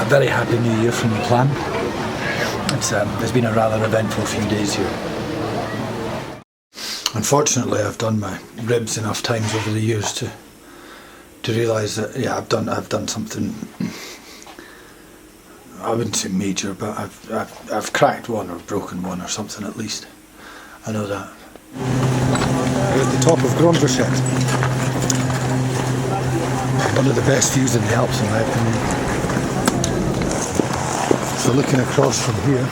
Very happy New Year from Plagne. It's been a rather eventful few days here. Unfortunately, I've done my ribs enough times over the years to realise that I've done something. I wouldn't say major, but I've cracked one or broken one or something at least. I know that. We're at the top of Grondverset. One of the best views in the Alps in my opinion. So looking across from here,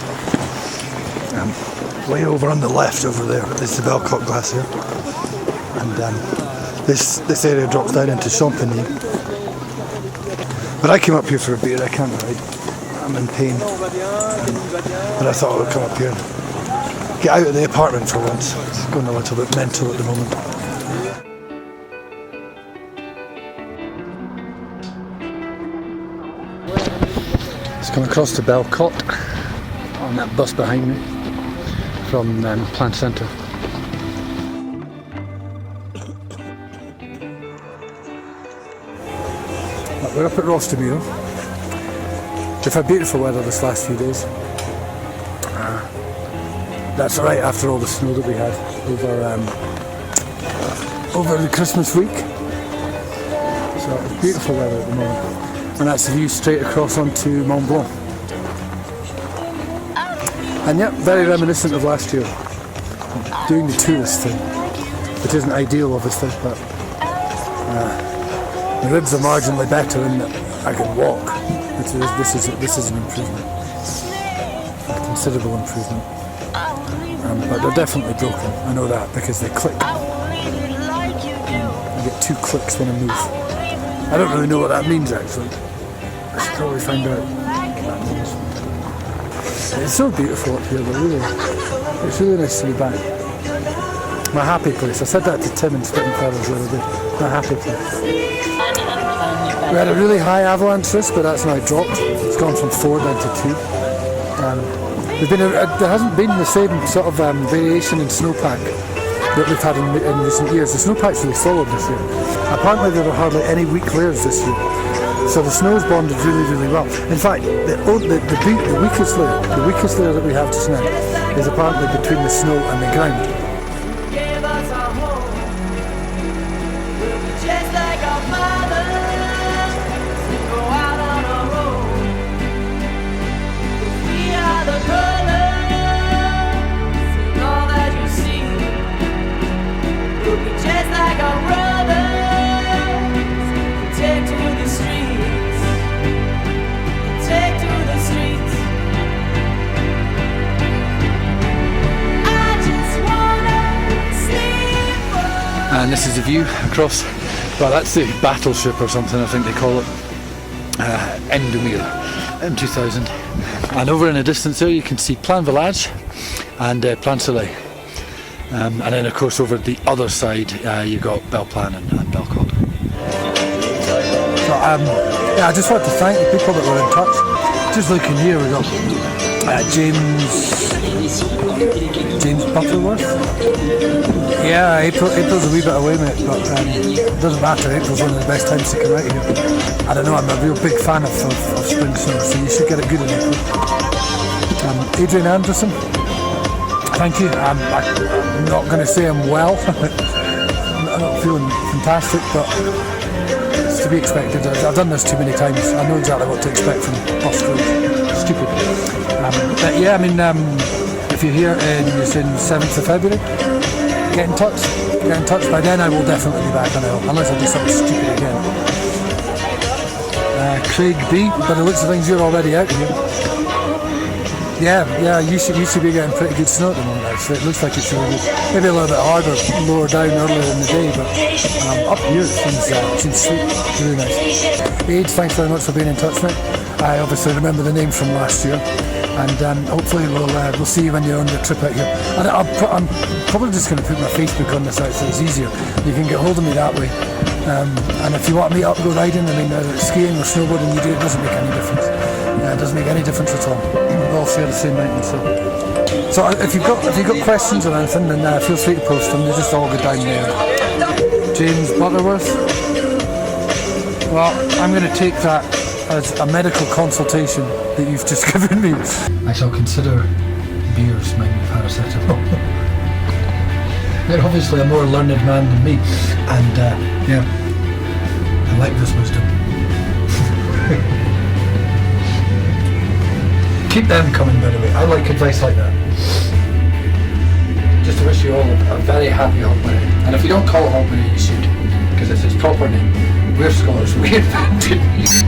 way over on the left over there is the Belcourt Glacier, and this area drops down into Champigny. But I came up here for a beer. I can't ride. I'm in pain, but I thought I would come up here and get out of the apartment for once. It's going a little bit mental at the moment. Just come across to Belcourt on that bus behind me from Plagne Centre. We're up at Rostamere. We've had beautiful weather this last few days. That's right after all the snow that we had over the Christmas week. So it's beautiful weather at the moment. And that's the view straight across onto Mont Blanc. And yep, very reminiscent of last year. Doing the tourist thing, which isn't ideal obviously, but the ribs are marginally better in that I can walk. This is an improvement, a considerable improvement. But they're definitely broken. I know that because they click. I get 2 clicks when I move. I don't really know what that means actually. I should probably find out what that means. It's so beautiful up here, but really, it's really nice to be back. My happy place. I said that to Tim in Spitting Feathers the other day. My happy place. We had a really high avalanche risk, but that's now dropped. It's gone from 4 down to 2. There hasn't been the same sort of variation in snowpack that we've had in recent years. The snowpack's really solid this year. Apparently there were hardly any weak layers this year. So the snow's bonded really, really well. In fact, the weakest layer that we have just now is apparently between the snow and the ground. And this is the view across, well that's the battleship or something I think they call it, Endemir M2000. And over in the distance there you can see Plagne Village and Plagne Soleil. And then of course over the other side you've got Belplagne and Belcourt. So I just want to thank the people that were in touch. Just looking here we've got James Butterworth. Yeah, April's a wee bit away, mate, but it doesn't matter. April's one of the best times to come out here. I don't know, I'm a real big fan of spring snow, so you should get it good in April. Adrian Anderson, thank you. I'm not going to say I'm well. I'm not feeling fantastic, but it's to be expected. I've done this too many times. I know exactly what to expect from Australia. Stupid. But yeah, I mean, if you're here and you're saying 7th of February, get in touch. By then I will definitely be back on Hill, unless I do something stupid again. Craig B, by the looks of things you're already out here. Yeah, you should be getting pretty good snow at the moment actually. It looks like it's really good. Maybe a little bit harder lower down earlier in the day, but up here it seems sweet, really nice. Age, thanks very much for being in touch, mate. I obviously remember the name from last year. And hopefully we'll see you when you're on your trip out here. And I'm probably just going to put my Facebook on this out so it's easier. You can get hold of me that way. And if you want to meet up, go riding, I mean, whether it's skiing or snowboarding, it doesn't make any difference. It doesn't make any difference at all. We all share the same mountain. So if you've got questions or anything, then feel free to post them. They just all go down there. James Butterworth. Well, I'm going to take that as a medical consultation that you've just given me. I shall consider beers my new paracetamol. You're obviously a more learned man than me, and yeah, I like this wisdom. Keep them coming, by the way. I like advice like that. Just to wish you all a very happy holiday. And if you don't call it holiday, you should, because it's its proper name. We're scholars, we invented it.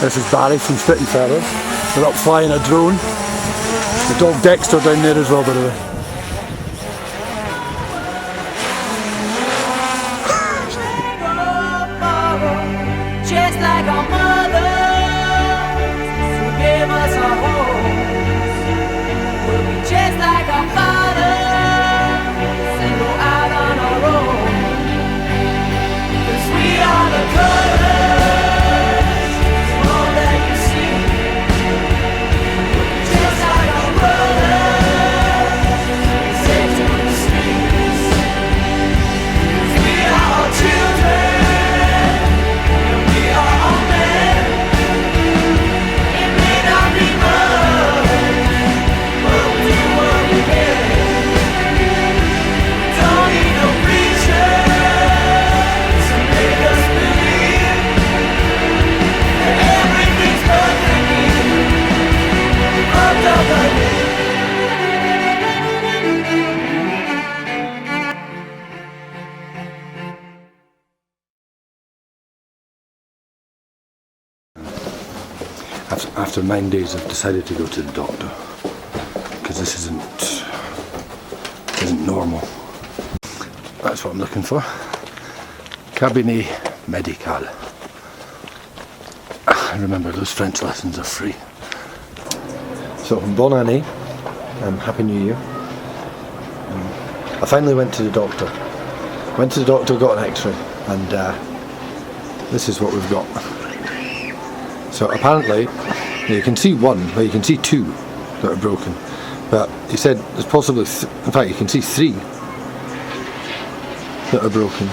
This is Barry from Spitting Feathers. We're up flying a drone. The dog Dexter down there as well, by the way. Just like our mothers who gave us our homes, we'll be just like our fathers and go out on our own. 'Cause we are the colors. After 9 days, I've decided to go to the doctor because this isn't normal. That's what I'm looking for. Cabinet médical. Remember, those French lessons are free. So, bonne année and Happy New Year. I finally went to the doctor. Went to the doctor, got an X-ray, and this is what we've got. So apparently, you can see one, well, you can see two that are broken, but he said there's possibly, in fact you can see three that are broken,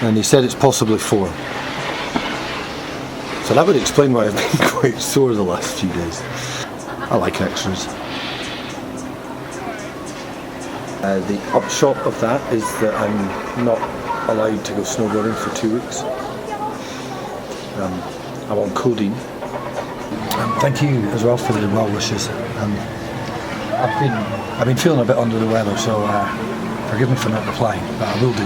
and he said it's possibly four. So that would explain why I've been quite sore the last few days. I like X-rays. The upshot of that is that I'm not allowed to go snowboarding for 2 weeks. I'm on codeine. Thank you as well for the well wishes. I've been feeling a bit under the weather, so forgive me for not replying, but I will do.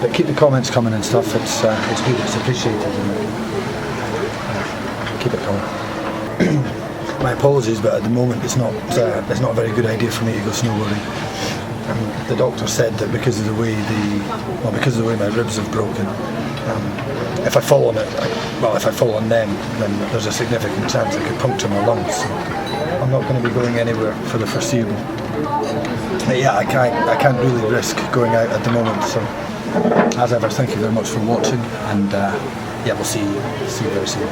But keep the comments coming and stuff. It's good. It's appreciated. Keep it coming. My apologies, but at the moment it's not a very good idea for me to go snowboarding. The doctor said that because of the way my ribs have broken. If I fall on it, if I fall on them, then there's a significant chance I could puncture my lungs. So I'm not going to be going anywhere for the foreseeable. Yeah, I can't really risk going out at the moment. So, as ever, thank you very much for watching, and yeah, we'll see you very soon.